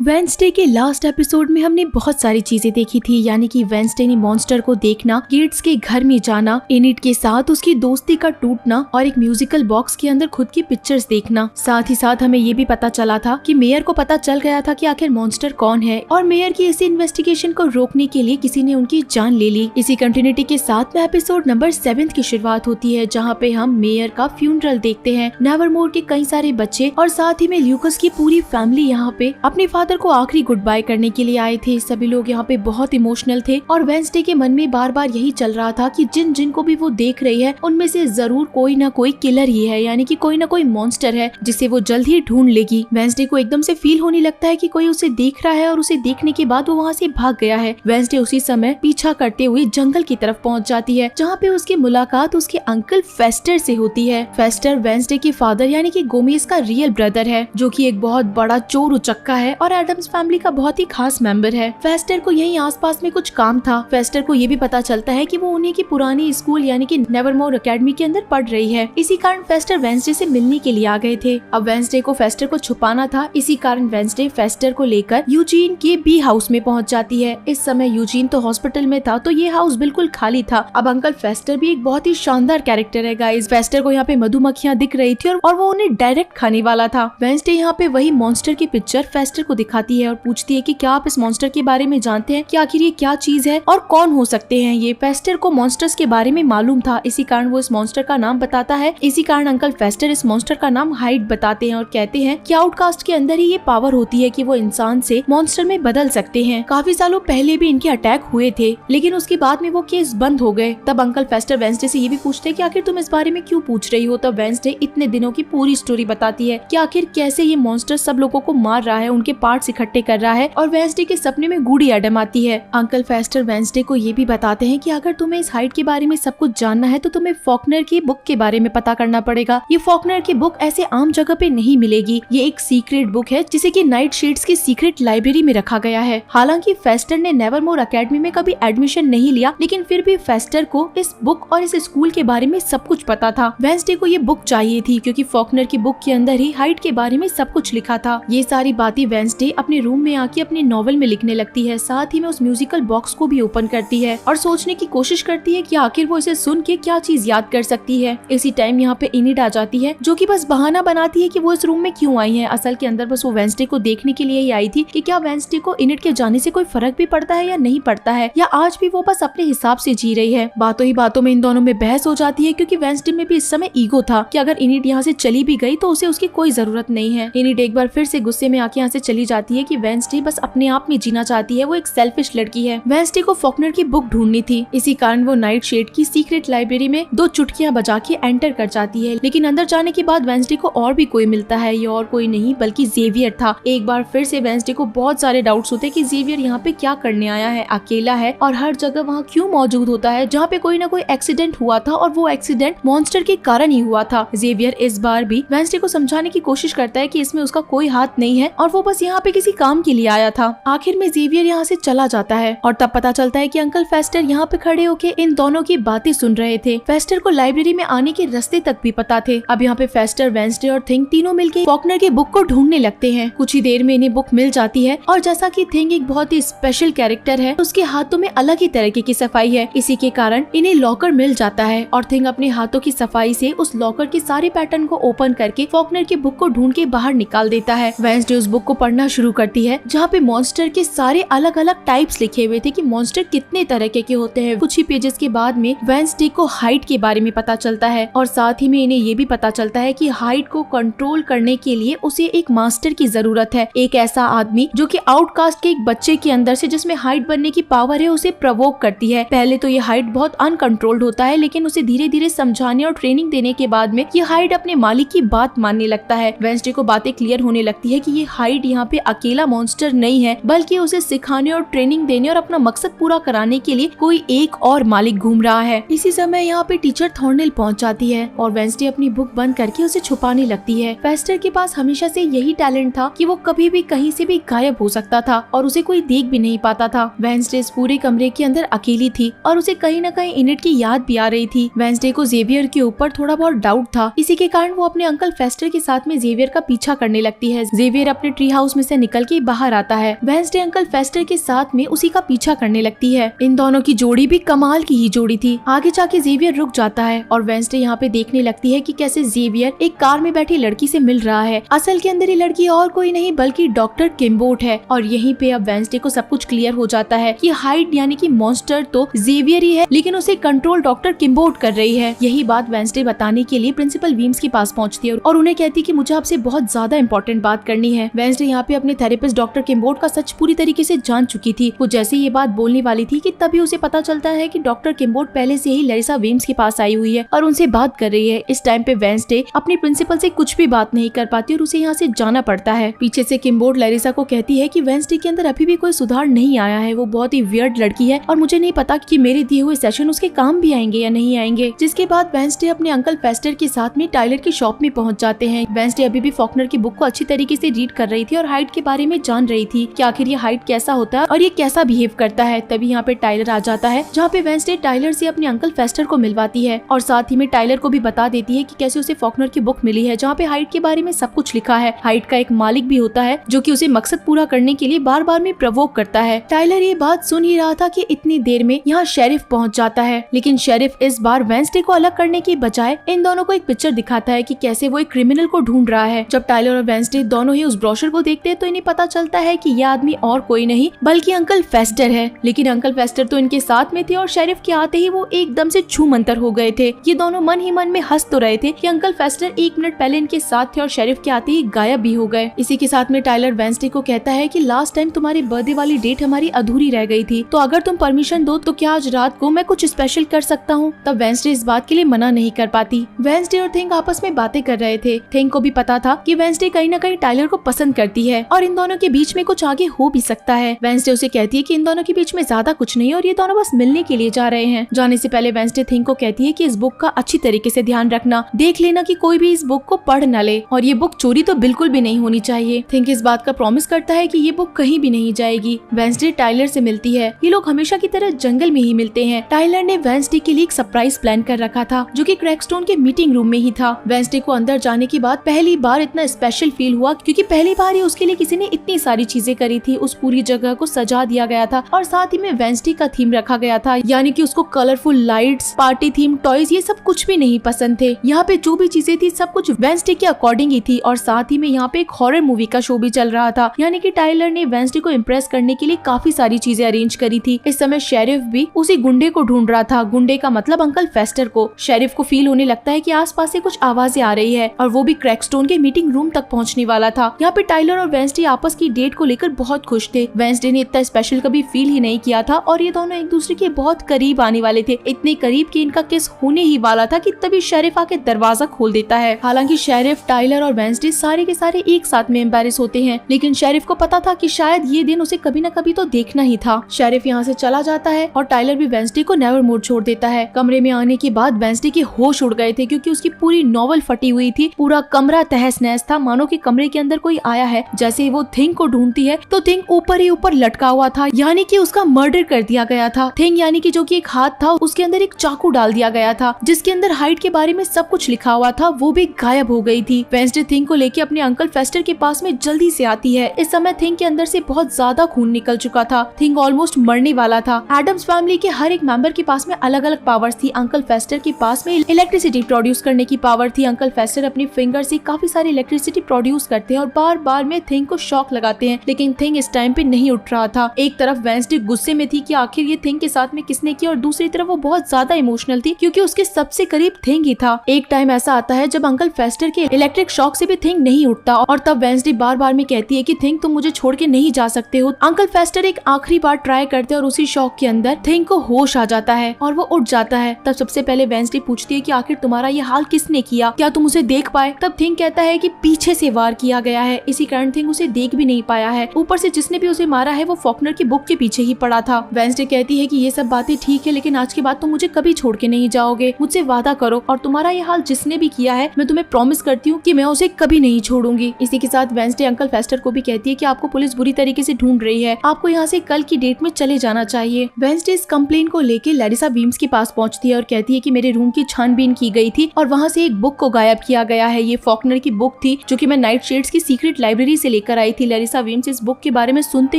Wednesday के last episode में हमने बहुत सारी चीजें देखी थी, यानी कि वेंसडे ने मॉन्स्टर को देखना, गेट्स के घर में जाना, एनिड के साथ उसकी दोस्ती का टूटना और एक म्यूजिकल बॉक्स के अंदर खुद की पिक्चर्स देखना। साथ ही साथ हमें ये भी पता चला था कि मेयर को पता चल गया था कि आखिर मॉन्स्टर कौन है और मेयर की इसी इन्वेस्टिगेशन को रोकने के लिए किसी ने उनकी जान ले ली। इसी कंटिन्यूटी के साथ में एपिसोड नंबर 7 की शुरुआत होती है, जहाँ पे हम मेयर का फ्यूनरल देखते हैं। नेवरमोर के कई सारे बच्चे और साथ ही में ल्यूकस की पूरी फैमिली यहाँ पे अपने फादर को आखिरी गुड बाय करने के लिए आए थे। सभी लोग यहाँ पे बहुत इमोशनल थे और वेंसडे के मन में बार बार यही चल रहा था कि जिन जिन को भी वो देख रही है उनमें से जरूर कोई ना कोई किलर ही है, यानी कि कोई ना कोई मॉन्स्टर है जिसे वो जल्द ही ढूंढ लेगी। वेंसडे को एकदम से फील होने लगता है कि कोई उसे देख रहा है और उसे देखने के बाद वो वहाँ से भाग गया है। वेंसडे उसी समय पीछा करते हुए जंगल की तरफ पहुँच जाती है, जहाँ पे उसकी मुलाकात उसके अंकल फेस्टर से होती है। फेस्टर वेंसडे के फादर यानी कि गोमेज का रियल ब्रदर है, जो कि एक बहुत बड़ा चोर उचक्का है और एडम्स फैमिली का बहुत ही खास मेंबर है। फेस्टर को यहीं आसपास में कुछ काम था। फेस्टर को ये भी पता चलता है कि वो उन्हीं की पुरानी स्कूल यानी कि नेवरमोर एकेडमी के अंदर पढ़ रही है। इसी कारण फेस्टर वेंसडे से मिलने के लिए आ गए थे। अब वेंसडे को फेस्टर को छुपाना था, इसी कारण वेंसडे फेस्टर को लेकर यूजीन के बी हाउस में पहुंच जाती है। इस समय यूजीन तो हॉस्पिटल में था, तो ये हाउस बिल्कुल खाली था। अब अंकल फेस्टर भी एक बहुत ही शानदार कैरेक्टर है गाइस। फेस्टर को यहाँ पे मधुमक्खियाँ दिख रही थी और वो उन्हें डायरेक्ट खाने वाला था। वेंसडे यहाँ पे वही मॉन्स्टर की पिक्चर फेस्टर को दिखाती है और पूछती है कि क्या आप इस मॉन्स्टर के बारे में जानते हैं कि आखिर ये क्या चीज है और कौन हो सकते हैं ये। फेस्टर को मॉन्स्टर्स के बारे में मालूम था, इसी कारण वो इस मॉन्स्टर का नाम बताता है। इसी कारण अंकल फेस्टर इस मॉन्स्टर का नाम हाइड बताते हैं और कहते हैं कि आउटकास्ट के अंदर ही ये पावर होती है कि वो इंसान से मॉन्स्टर में बदल सकते हैं। काफी सालों पहले भी इनके अटैक हुए थे, लेकिन उसके बाद में वो केस बंद हो गए। तब अंकल फेस्टर वेंसडे से ये भी पूछते हैं कि आखिर तुम इस बारे में क्यों पूछ रही हो। तब वेंसडे इतने दिनों की पूरी स्टोरी बताती है कि आखिर कैसे ये मॉन्स्टर सब लोगों को मार रहा है, उनके पार्ट्स इकट्ठे कर रहा है और वेंसडे के सपने में गूडी एडम आती है। अंकल फेस्टर वेंसडे को ये भी बताते हैं कि अगर तुम्हें इस हाइड के बारे में सब कुछ जानना है तो तुम्हें फॉकनर की बुक के बारे में पता करना पड़ेगा। ये फॉकनर की बुक ऐसे आम जगह पे नहीं मिलेगी, ये एक सीक्रेट बुक है जिसे कि नाइट शेड्स की सीक्रेट लाइब्रेरी में रखा गया है। हालांकि फेस्टर ने नेवरमोर एकेडमी में कभी एडमिशन नहीं लिया, लेकिन फिर भी फेस्टर को इस बुक और इस स्कूल के बारे में सब कुछ पता था। वेंसडे को ये बुक चाहिए थी क्योंकि फॉकनर की बुक के अंदर ही हाइड के बारे में सब कुछ लिखा था। ये सारी बातें वेंसडे अपने रूम में आके अपने नॉवल में लिखने लगती है। साथ ही में उस म्यूजिकल बॉक्स को भी ओपन करती है और सोचने की कोशिश करती है कि आखिर वो इसे सुन के क्या चीज याद कर सकती है। इसी टाइम यहाँ पे एनिड आ जाती है, जो कि बस बहाना बनाती है कि वो इस रूम में क्यों आई है। असल के अंदर बस वो वेंसडे को देखने के लिए ही आई थी कि क्या वेंसडे को एनिड के जाने से कोई फर्क भी पड़ता है या नहीं पड़ता है, या आज भी वो बस अपने हिसाब से जी रही है। बातों ही बातों में इन दोनों में बहस हो जाती है, क्योंकि वेंसडे में भी इस समय ईगो था कि अगर एनिड यहाँ से चली भी गई तो उसे उसकी कोई जरूरत नहीं है। एनिड एक बार फिर से गुस्से में आके यहाँ से चली जाती है कि वेंसडे बस अपने आप में जीना चाहती है, वो एक सेल्फिश लड़की है। वेंसडे को फॉकनर की बुक ढूंढनी थी, इसी कारण वो नाइट शेड की सीक्रेट लाइब्रेरी में 2 चुटकियां बजा के एंटर कर जाती है। लेकिन अंदर जाने के बाद वेंसडे को और भी कोई मिलता है। ये और कोई नहीं बल्कि जेवियर था। एक बार फिर से वेंसडे को बहुत सारे डाउट्स होते हैं कि जेवियर यहाँ पे क्या करने आया है, अकेला है और हर जगह वहाँ क्यों मौजूद होता है जहाँ पे कोई ना कोई एक्सीडेंट हुआ था और वो एक्सीडेंट मॉन्स्टर के कारण ही हुआ था। जेवियर इस बार भी वेंसडे को समझाने की कोशिश करता है कि इसमें उसका कोई हाथ नहीं है और वो बस यहाँ पे किसी काम के लिए आया था। आखिर में जेवियर यहाँ से चला जाता है और तब पता चलता है कि अंकल फेस्टर यहाँ पे खड़े होके इन दोनों की बातें सुन रहे थे। फेस्टर को लाइब्रेरी में आने के रास्ते तक भी पता थे। अब यहाँ पे फेस्टर, वेंसडे और थिंग तीनों मिलके फॉकनर की बुक को ढूंढने लगते हैं। कुछ ही देर में इन्हें बुक मिल जाती है और जैसा कि थिंग एक बहुत ही स्पेशल कैरेक्टर है, उसके हाथों में अलग ही तरीके की सफाई है। इसी के कारण इन्हें लॉकर मिल जाता है और थिंग अपने हाथों की सफाई से उस लॉकर के सारे पैटर्न को ओपन करके फॉकनर की बुक को ढूंढ के बाहर निकाल देता है। वेंसडे उस बुक को पढ़ना शुरू करती है, जहाँ पे मॉन्स्टर के सारे अलग अलग टाइप्स लिखे हुए थे कि मॉन्स्टर कितने तरह के होते हैं। कुछ ही पेजेस के बाद में वेंसडे को हाइड के बारे में पता चलता है और साथ ही में इन्हें ये भी पता चलता है कि हाइड को कंट्रोल करने के लिए उसे एक मास्टर की जरूरत है। एक ऐसा आदमी जो कि आउटकास्ट के एक बच्चे के अंदर से, जिसमें हाइड बनने की पावर है, उसे प्रवोक करती है। पहले तो ये हाइड बहुत अनकंट्रोल्ड होता है, लेकिन उसे धीरे धीरे समझाने और ट्रेनिंग देने के बाद में ये हाइड अपने मालिक की बात मानने लगता है। वेंसडे को बातें क्लियर होने लगती है कि ये हाइड यहाँ पे अकेला मॉन्स्टर नहीं है, बल्कि उसे सिखाने और ट्रेनिंग देने और अपना मकसद पूरा कराने के लिए कोई एक और मालिक घूम रहा है। इसी समय यहाँ पे टीचर थॉर्नेल पहुँच जाती है और वेंसडे अपनी बुक बंद करके उसे छुपाने लगती है। फेस्टर के पास हमेशा से यही टैलेंट था कि वो कभी भी कहीं से भी गायब हो सकता था और उसे कोई देख भी नहीं पाता था। वेंसडे इस पूरे कमरे के अंदर अकेली थी और उसे कहीं न कहीं एनिड की याद भी आ रही थी। वेंसडे को जेवियर के ऊपर थोड़ा बहुत डाउट था, इसी के कारण वो अपने अंकल फेस्टर के साथ में जेवियर का पीछा करने लगती है। जेवियर अपने ट्री हाउस में से निकल के बाहर आता है। वेंसडे अंकल फेस्टर के साथ में उसी का पीछा करने लगती है। इन दोनों की जोड़ी भी कमाल की ही जोड़ी थी। आगे जाके जेवियर रुक जाता है और वेंसडे यहाँ पे देखने लगती है कि कैसे जेवियर एक कार में बैठी लड़की से मिल रहा है। असल के अंदर ये लड़की और कोई नहीं बल्कि डॉक्टर किम्बोट है। और यहीं पे अब वेंसडे को सब कुछ क्लियर हो जाता है कि हाइड यानी कि मॉन्स्टर तो जेवियर ही है, लेकिन उसे कंट्रोल डॉक्टर किम्बोट कर रही है। यही बात वेंसडे बताने के लिए प्रिंसिपल वीम्स के पास पहुंचती है और उन्हें कहती है कि मुझे आपसे बहुत ज्यादा इंपॉर्टेंट बात करनी है। वेंसडे यहाँ पे अपने थेरेपिस्ट डॉक्टर किम्बोट का सच पूरी तरीके से जान चुकी थी। वो जैसे ये बात बोलने वाली थी कि तभी उसे पता चलता है कि डॉक्टर किम्बोट पहले से ही लैरिसा वीम्स के पास आई हुई है और उनसे बात कर रही है। इस टाइम पे वेंसडे अपने प्रिंसिपल से कुछ भी बात नहीं कर पाती और उसे यहाँ से जाना पड़ता है। पीछे से किम्बोट लैरिसा को कहती है कि वेंसडे के अंदर अभी भी कोई सुधार नहीं आया है, वो बहुत ही वियर्ड लड़की है और मुझे नहीं पता कि मेरे दिए हुए सेशन उसके काम भी आएंगे या नहीं आएंगे। जिसके बाद वेंसडे अपने अंकल फेस्टर के साथ में टाइलर की शॉप में पहुंच जाते हैं। वेंसडे अभी भी फॉकनर की बुक को अच्छी तरीके से रीड कर रही थी और हाइड के बारे में जान रही थी कि आखिर ये हाइड कैसा होता है और ये कैसा बिहेव करता है। तभी यहाँ पे टाइलर आ जाता है, जहाँ पे वेंसडे टाइलर से अपने अंकल फेस्टर को मिलवाती है और साथ ही में टाइलर को भी बता देती है कि कैसे उसे फॉकनर की बुक मिली है, जहाँ पे हाइड के बारे में सब कुछ लिखा है। हाइड का एक मालिक भी होता है जो कि उसे मकसद पूरा करने के लिए बार बार में प्रवोक करता है। टाइलर ये बात सुन ही रहा था कि इतनी देर में यहाँ शेरिफ पहुँच जाता है, लेकिन शेरिफ इस बार वेंसडे को अलग करने की बजाय इन दोनों को एक पिक्चर दिखाता है कि कैसे वो एक क्रिमिनल को ढूंढ रहा है। जब टाइलर और वेंसडे दोनों ही उस ब्रोशर को देखते हैं तो इन्हें पता चलता है कि यह आदमी और कोई नहीं बल्कि अंकल फेस्टर है। लेकिन अंकल फेस्टर तो इनके साथ में थे और शेरिफ के आते ही वो एकदम से छू मंतर हो गए थे। ये दोनों मन ही मन में हंस तो रहे थे कि अंकल फेस्टर 1 मिनट पहले इनके साथ थे और शेरिफ के आते ही गायब भी हो गए। इसी के साथ में टाइलर वेंसडे को कहता है कि लास्ट टाइम तुम्हारी बर्थडे वाली डेट हमारी अधूरी रह गई थी, तो अगर तुम परमिशन दो तो क्या आज रात को मैं कुछ स्पेशल कर सकता हूँ। तब वेंसडे इस बात के लिए मना नहीं कर पाती। वेंसडे और थिंक आपस में बातें कर रहे थे। थिंक को भी पता था कि वेंसडे कहीं न कहीं टाइलर को पसंद करती है और इन दोनों के बीच में कुछ आगे हो भी सकता है। वेंसडे उसे कहती है कि इन दोनों के बीच में ज्यादा कुछ नहीं और ये दोनों बस मिलने के लिए जा रहे हैं। जाने से पहले वेंसडे थिंक को कहती है कि इस बुक का अच्छी तरीके से ध्यान रखना, देख लेना कि कोई भी इस बुक को पढ़ न ले और ये बुक चोरी तो बिल्कुल भी नहीं होनी चाहिए। थिंक इस बात का प्रॉमिस करता है कि ये बुक कहीं भी नहीं जाएगी। वेंसडे टाइलर से मिलती है। ये लोग हमेशा की तरह जंगल में ही मिलते हैं। टाइलर ने वेंसडे के लिए एक सरप्राइज प्लान कर रखा था जो कि क्रैकस्टोन के मीटिंग रूम में ही था। वेंसडे को अंदर जाने के बाद पहली बार इतना स्पेशल फील हुआ क्योंकि पहली बार ही उसके लिए किसी ने इतनी सारी चीजें करी थी। उस पूरी जगह को सजा दिया गया था और साथ ही में वेंसडे का थीम रखा गया था, यानी कि उसको colourful lights, party theme, toys ये सब कुछ भी नहीं पसंद थे। यहाँ पे जो भी चीजें थी सब कुछ वेंसडे के अकॉर्डिंग ही थी और साथ ही में यहाँ पे एक हॉरर मूवी का शो भी चल रहा था, यानी कि टाइलर ने वेंसडे को इम्प्रेस करने के लिए काफी सारी चीजें अरेंज करी थी। इस समय शेरिफ भी उसी गुंडे को ढूंढ रहा था। गुंडे का मतलब अंकल फेस्टर को। शेरिफ को फील होने लगता है कि आसपास से कुछ आवाजें आ रही है और वो भी क्रैकस्टोन के मीटिंग रूम तक पहुंचने वाला था। यहाँ पे टाइलर और वेंसडे आपस की डेट को लेकर बहुत खुश थे। वेंसडे ने इतना स्पेशल कभी फील ही नहीं किया था और ये दोनों एक दूसरे के बहुत करीब आने वाले थे, इतने करीब कि इनका किस होने ही वाला था कि तभी शेरिफ आके दरवाजा खोल देता है। हालांकि शेरिफ, टाइलर और वेंसडे सारे के सारे एक साथ में एम्बैरेस होते हैं, लेकिन शेरिफ को पता था कि शायद ये दिन उसे कभी न कभी तो देखना ही था। शेरिफ यहाँ से चला जाता है और टाइलर भी वेंसडे को नेवर मोड छोड़ देता है। कमरे में आने के बाद वेंसडे के होश उड़ गए थे क्योंकि उसकी पूरी नॉवल फटी हुई थी। पूरा कमरा तहस नहस था, मानो कि कमरे के अंदर कोई आया है। जैसे ही वो थिंक को ढूंढती है तो थिंक ऊपर ही ऊपर लटका हुआ था, यानी कि उसका मर्डर कर दिया गया था। थिंक यानी कि जो कि एक हाथ था, उसके अंदर एक चाकू डाल दिया गया था जिसके अंदर हाइड के बारे में सब कुछ लिखा हुआ था, वो भी गायब हो गई थी। वेंसडे थिंक को लेके अपने अंकल फेस्टर के पास में जल्दी से आती है। इस समय थिंक के अंदर से बहुत ज्यादा खून निकल चुका था। थिंक ऑलमोस्ट मरने वाला था। एडम्स फैमिली के हर एक मेंबर के पास में अलग अलग पावर्स थी। अंकल फेस्टर के पास में इलेक्ट्रिसिटी प्रोड्यूस करने की पावर थी। अंकल फेस्टर अपनी फिंगर से काफी सारी इलेक्ट्रिसिटी प्रोड्यूस करते हैं और बार बार में थिंक को शॉक लगाते हैं, लेकिन थिंक इस टाइम पे नहीं उठ रहा था। एक तरफ वेंसडे गुस्से में थी कि आखिर ये थिंक के साथ में किसने किया और दूसरी तरफ वो बहुत ज्यादा इमोशनल थी क्योंकि उसके सबसे करीब थिंक ही था। एक टाइम ऐसा आता है जब अंकल फेस्टर के इलेक्ट्रिक शॉक से भी थिंक नहीं उठता और तब वेंसडे बार बार में कहती है कि थिंक तुम मुझे छोड़ के नहीं जा सकते हो। अंकल फेस्टर एक आखिरी बार ट्राई करते और उसी शॉक के अंदर थिंक को होश आ जाता है और वो उठ जाता है। तब सबसे पहले वेंसडे पूछती है कि आखिर तुम्हारा ये हाल किसने किया, क्या तुम उसे देख पाए? तब थिंक कहता है कि पीछे से वार किया गया है, इसी कारण थिंक उसे देख भी नहीं पाया है। ऊपर से जिसने भी उसे मारा है वो फॉकनर की बुक के पीछे ही पड़ा था। वेंसडे कहती है कि ये सब बातें ठीक है, लेकिन आज के बाद तुम मुझे कभी छोड़ के नहीं जाओगे, मुझसे वादा करो और तुम्हारा ये हाल जिसने भी किया है मैं तुम्हें प्रॉमिस करती हूँ कि मैं उसे कभी नहीं छोड़ूंगी। इसी के साथ वेंसडे अंकल फेस्टर को भी कहती है कि आपको पुलिस बुरी तरीके से ढूंढ रही है, आपको यहाँ से कल की डेट में चले जाना चाहिए। वेंसडे इस कंप्लेन को लेके लैरिसा वीम्स के पास पहुंचती है और कहती है कि मेरे रूम की छानबीन की गई थी और वहाँ से एक बुक को गायब किया गया है। ये फॉकनर की बुक थी जो कि मैं नाइट शेड्स की सीक्रेट लाइब्रेरी से लेकर आई थी। लेरिसा वीम्स इस बुक के बारे में सुनते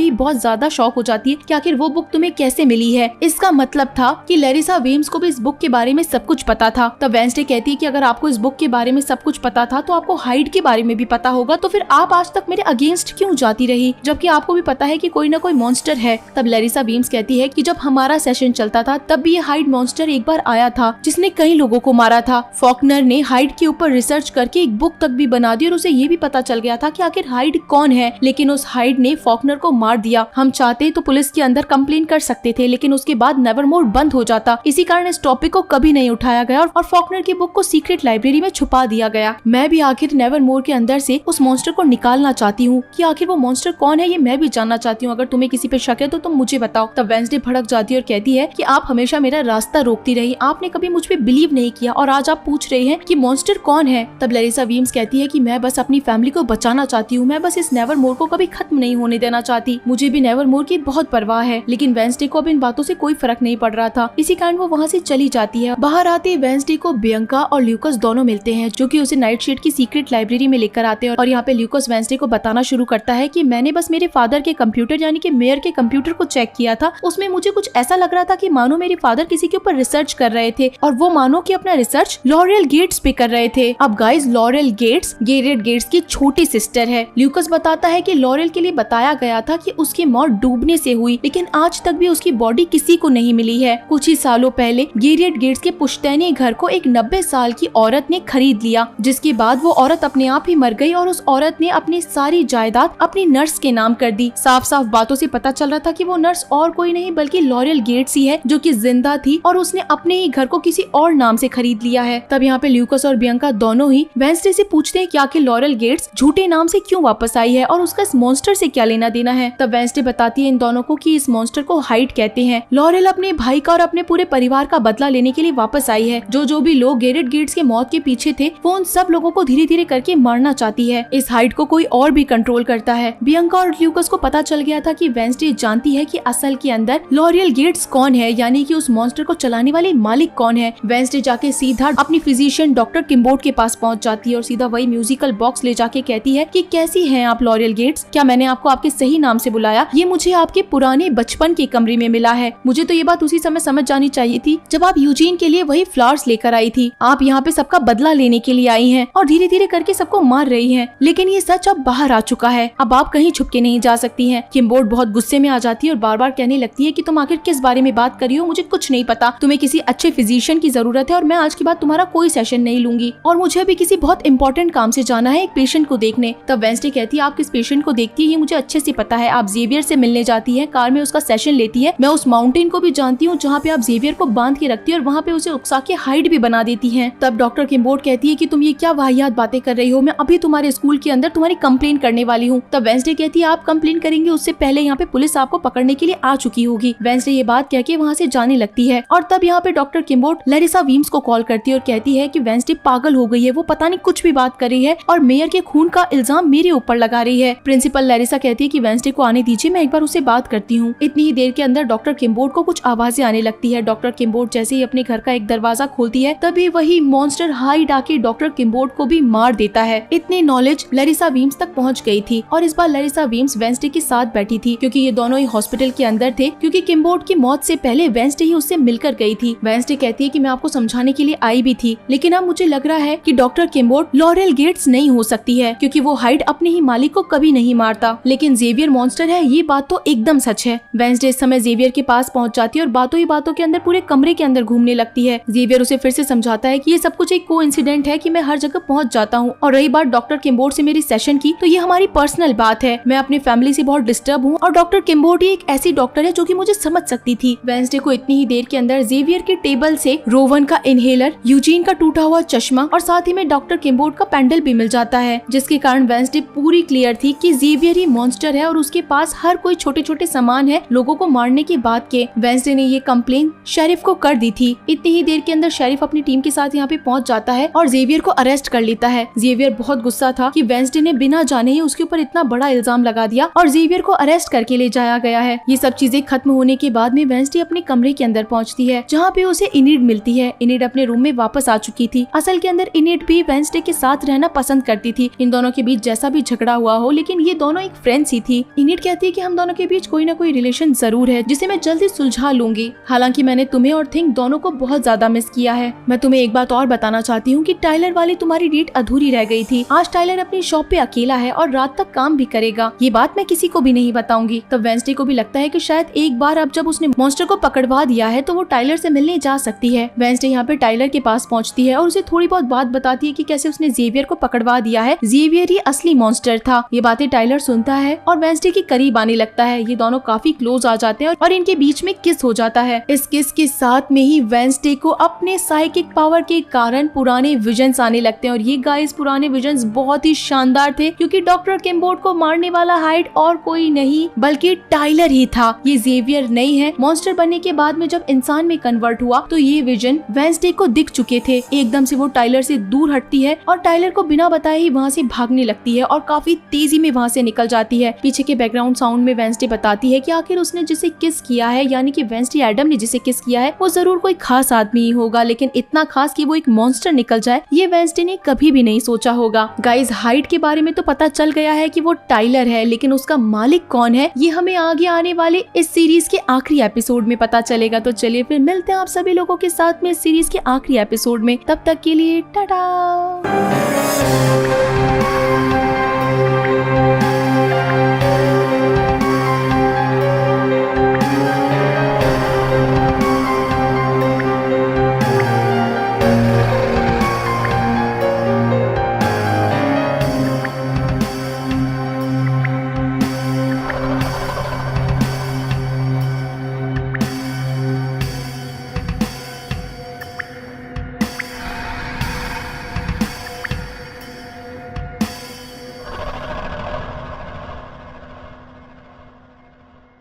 ही बहुत ज्यादा शॉक हो जाती है कि आखिर वो बुक तुम्हें कैसे मिली है। इसका मतलब था कि लेरिसा वीम्स को भी इस बुक के बारे में सब कुछ पता था। तब वेंसडे कहती है कि अगर आपको इस बुक के बारे में सब कुछ पता था तो आपको हाइड के बारे में भी पता होगा, तो फिर आप आज तक मेरे अगेंस्ट क्यों जाती रही, जबकि आपको भी पता है कि कोई ना कोई मॉन्स्टर है। तब लेरिसा वीम्स कहती है कि जब हमारा सेशन चलता था तब भी ये हाइड मॉन्स्टर एक बार आया था जिसने कई लोगों को मारा था। फॉकनर ने हाइड के ऊपर रिसर्च करके एक बुक तक भी बना दी और उसे ये भी पता चल गया था कि आखिर हाइड कौन है, लेकिन उस हाइड ने फॉकनर को मार दिया। हम चाहते तो पुलिस के अंदर कंप्लेन कर सकते थे, लेकिन उसके बाद नेवरमोर बंद हो जाता। इसी कारण इस टॉपिक को कभी नहीं उठाया गया और फॉकनर की बुक को सीक्रेट लाइब्रेरी में छुपा दिया गया। मैं भी आखिर नेवरमोर के अंदर से उस मॉन्स्टर को निकालना चाहती हूँ कि आखिर वो मॉन्स्टर कौन है, ये मैं भी जानना चाहती हूँ। अगर तुम्हें किसी पे शक है तो तुम मुझे बताओ। तब वेंसडे भड़क जाती है और कहती है कि आप हमेशा मेरा रास्ता रोकती रही, आपने कभी मुझ पे बिलीव नहीं किया और आज आप पूछ रहे हैं कि मॉन्स्टर कौन है। तब लेरिसा वीम्स कहती है कि मैं बस अपनी फैमिली को बचाना चाहती हूँ, मैं बस इस नेवरमोर को कभी खत्म नहीं होने देना चाहती। मुझे भी नेवरमोर की बहुत परवाह है। लेकिन वेंसडे को अब इन बातों से कोई फर्क नहीं पड़ रहा था, इसी कारण वो वहाँ से चली जाती है। बाहर आते वेंसडे को बियंका और ल्यूकस दोनों मिलते हैं, जो कि उसे नाइटशेड की सीक्रेट लाइब्रेरी में लेकर आते हैं। और यहाँ पे ल्यूकस वेंसडे को बताना शुरू करता है कि मैंने बस मेरे फादर के कंप्यूटर यानी कि मेयर के कंप्यूटर को चेक किया था, उसमें मुझे कुछ ऐसा लग रहा था कि मानो मेरे फादर किसी के ऊपर रिसर्च कर रहे थे और वो मानो कि अपना रिसर्च लॉरेल गेट्स पे कर रहे थे। अब guys, Laurel Gates Garrett Gates की छोटी सिस्टर है। ल्यूकस बताता है कि लॉरेल के लिए बताया गया था कि उसकी मौत डूबने से हुई, लेकिन आज तक भी उसकी बॉडी किसी को नहीं मिली है। कुछ ही सालों पहले गैरेट गेट्स के पुश्तैनी घर को एक 90 साल की औरत ने खरीद लिया, जिसके बाद वो औरत अपने आप ही मर गई और उस औरत ने अपनी सारी जायदाद अपनी नर्स के नाम कर दी। साफ साफ बातों से पता चल रहा था कि वो नर्स और कोई नहीं बल्कि लॉरेल गेट्स ही है, जो कि जिंदा थी और उसने अपने ही घर को किसी और नाम से खरीद लिया है। तब यहाँ पे ल्यूकस और बियंका दोनों ही वेंसडे से पूछते हैं कि आखिर लॉरेल गेट्स झूठे नाम से क्यों वापस आई है और उसका इस मॉन्स्टर से क्या लेना देना है। तब वेंसडे बताती है इन दोनों को कि इस मॉन्स्टर को हाइड कहते हैं। लॉरेल अपने भाई का और अपने पूरे परिवार का बदला लेने के लिए वापस आई है। जो भी लोग गैरेट गेट्स के मौत के पीछे थे वो उन सब लोगों को धीरे धीरे करके मारना चाहती है। इस हाइड को कोई और भी कंट्रोल करता है। बियंका और ल्यूकस को पता चल गया था कि वेंसडे जानती है कि असल के अंदर लॉरेल गेट्स कौन है, यानी कि उस मॉन्स्टर को चलाने वाले मालिक कौन है। वेंसडे जाके सीधा अपनी फिजिशियन डॉक्टर किम्बोर्ड के पास पहुंच जाती है और सीधा वही म्यूजिकल बॉक्स ले जाके कहती है कि कैसी हैं आप लॉरेल गेट्स, क्या मैंने आपको आपके सही नाम से बुलाया? ये मुझे आपके पुराने बचपन के कमरे में मिला है। मुझे तो ये बात उसी समय समझ जानी चाहिए थी जब आप यूजीन के लिए वही फ्लावर्स लेकर आई थी। आप यहाँ पे सबका बदला लेने के लिए आई हैं और धीरे धीरे करके सबको मार रही हैं, लेकिन ये सच अब बाहर आ चुका है। अब आप कहीं छुप के नहीं जा सकती हैं। किम्बोर्ड बहुत गुस्से में आ जाती है और बार बार कहने लगती है कि तुम आखिर किस बारे में बात कर रही हो, मुझे कुछ नहीं पता। तुम्हें किसी अच्छे फिजिशियन की जरूरत है और मैं आज के बाद तुम्हारा कोई सेशन नहीं लूंगी और मुझे अभी किसी बहुत इंपॉर्टेंट काम से जाना है, एक पेशेंट को देखने। तब वेंसडे कहती है आप किस पेशेंट को देखती है ये मुझे अच्छे से पता है। आप जेवियर से मिलने जाती है, कार में उसका सेशन लेती है। मैं उस माउंटेन को भी जानती हूँ जहाँ पे आप जेवियर को बांध के रखती है और वहाँ पे उसे उकसा के हाइड भी बना देती है। तब डॉक्टर किम्बोर्ड कहती है कि तुम ये क्या वाहियात बातें कर रही हो, मैं अभी तुम्हारे स्कूल के अंदर तुम्हारी कंप्लेन करने वाली हूँ। तब वेंसडे कहती है आप कंप्लेन करेंगे उससे पहले यहाँ पे पुलिस आपको पकड़ने के लिए आ चुकी होगी। वेंसडे ये बात कह के वहाँ से जाने लगती है और तब यहाँ पे डॉक्टर किम्बोर्ड लेरिसा वीम्स को कॉल करती है और कहती है कि वेंसडे पागल हो गई है, वो पता नहीं कुछ भी बात कर रही है और मेयर के खून का इल्जाम मेरे ऊपर लगा रही है। प्रिंसिपल लेरिसा कहती है कि वेंसडे को आने दीजिए, मैं एक बार उससे बात करती हूँ। इतनी ही देर के अंदर डॉक्टर किम्बोर्ड को कुछ आवाजें आने लगती है। डॉक्टर किम्बोर्ड जैसे ही अपने घर का एक दरवाजा खोलती है तभी वही मॉन्स्टर हाइड आके डॉक्टर किम्बोर्ड को भी मार देता है। इतनी नॉलेज लेरिसा वीम्स तक पहुँच गई थी और इस बार लेरिसा वीम्स वेंसडे के साथ बैठी थी क्योंकि ये दोनों ही हॉस्पिटल के अंदर थे, क्योंकि किम्बोर्ड की मौत से पहले वेंसडे ही उससे मिलकर गई थी। वेंसडे कहती है कि मैं आपको समझाने के लिए आई भी थी, लेकिन अब मुझे लग रहा है कि डॉक्टर किम्बोर्ड लॉरेल गेट्स नहीं हो सकती है क्योंकि वो हाइड अपने ही मालिक को कभी नहीं मारता, लेकिन जेवियर मॉन्स्टर है, ये बात तो एकदम सच है। वेंसडे इस समय जेवियर के पास पहुंच जाती है और बातों ही बातों के अंदर पूरे कमरे के अंदर घूमने लगती है। जेवियर उसे फिर से समझाता है कि ये सब कुछ एक कोइंसिडेंट है कि मैं हर जगह पहुंच जाता हूँ, और रही बात डॉक्टर किम्बोर्ड से मेरी सेशन की तो ये हमारी पर्सनल बात है। मैं अपनी फैमिली से बहुत डिस्टर्ब हूँ और डॉक्टर किम्बोर्ड ही एक ऐसी डॉक्टर है जो कि मुझे समझ सकती थी। वेंसडे को इतनी ही देर के अंदर जेवियर के टेबल से रोवन का इनहेलर, यूजीन का टूटा हुआ चश्मा और साथ ही में डॉक्टर किम्बोर्ड का पेंडल भी मिल जाता है, जिसके कारण वेंसडे पूरी क्लियर थी कि जेवियर ही मॉन्स्टर है और उसके पास हर कोई छोटे छोटे सामान है लोगों को मारने के बाद के। वेंसडे ने ये कंप्लेन शेरिफ को कर दी थी। इतनी ही देर के अंदर शेरिफ अपनी टीम के साथ यहाँ पे पहुंच जाता है और जेवियर को अरेस्ट कर लेता है। जेवियर बहुत गुस्सा था कि वेंसडे ने बिना जाने ही उसके ऊपर इतना बड़ा इल्जाम लगा दिया और जेवियर को अरेस्ट करके ले जाया गया है। ये सब चीजें खत्म होने के बाद में वेंसडे अपने कमरे के अंदर पहुंचती है जहाँ पे उसे इनिड मिलती है। इनिड अपने रूम में वापस आ चुकी थी। असल के अंदर इनिड भी वेंसडे के साथ रहना पसंद करती थी। इन दोनों के बीच जैसा भी झगड़ा पड़ा हुआ हो, लेकिन ये दोनों एक फ्रेंड्स ही थी। इनिड कहती है कि हम दोनों के बीच कोई ना कोई रिलेशन जरूर है जिसे मैं जल्दी सुलझा लूंगी। हालांकि मैंने तुम्हें और थिंक दोनों को बहुत ज्यादा मिस किया है। मैं तुम्हें एक बात और बताना चाहती हूँ कि टाइलर वाली तुम्हारी डेट अधूरी रह गई थी। आज टाइलर अपनी शॉप पे अकेला है और रात तक काम भी करेगा। ये बात मैं किसी को भी नहीं बताऊंगी। तब वेंसडे को भी लगता है कि शायद एक बार अब जब उसने मॉन्स्टर को पकड़वा दिया है तो वो टाइलर से मिलने जा सकती है। वेंसडे यहाँ पे टाइलर के पास पहुंचती है और उसे थोड़ी बहुत बात बताती है कि कैसे उसने जेवियर को पकड़वा दिया है। जेवियर ही असली मॉन्स्टर था। ये बातें टाइलर सुनता है और वेंसडे के करीब आने लगता है। ये दोनों काफी क्लोज आ जाते हैं और इनके बीच में किस हो जाता है। इस किस के साथ में ही वेंसडे को अपने साइकिक पावर के कारण पुराने विजन्स आने लगते हैं। और ये गाइस पुराने विजन्स बहुत ही शानदार थे, क्योंकि डॉक्टर किम्बोर्ड को मारने वाला हाइड और कोई नहीं बल्कि टाइलर ही था। ये जेवियर नहीं है। मॉन्स्टर बनने के बाद में जब इंसान में कन्वर्ट हुआ तो ये विजन वेंसडे को दिख चुके थे। एकदम से वो टाइलर से दूर हटती है और टाइलर को बिना बताए ही वहाँ से भागने लगती है और काफी तेजी में वहाँ से निकल जाती है। पीछे के बैकग्राउंड साउंड में वेंसडे बताती है कि आखिर उसने जिसे किस किया है, यानी कि वेंसडे एडम ने जिसे किस किया है, वो जरूर कोई खास आदमी ही होगा, लेकिन इतना खास कि वो एक मॉन्स्टर निकल जाए ये वेंसडे ने कभी भी नहीं सोचा होगा। गाइस हाइड के बारे में तो पता चल गया है कि वो टाइलर है, लेकिन उसका मालिक कौन है ये हमें आगे आने वाले इस सीरीज के आखिरी एपिसोड में पता चलेगा। तो चलिए फिर मिलते हैं आप सभी लोगों के साथ में इस सीरीज के आखिरी एपिसोड में। तब तक के लिए टाटा।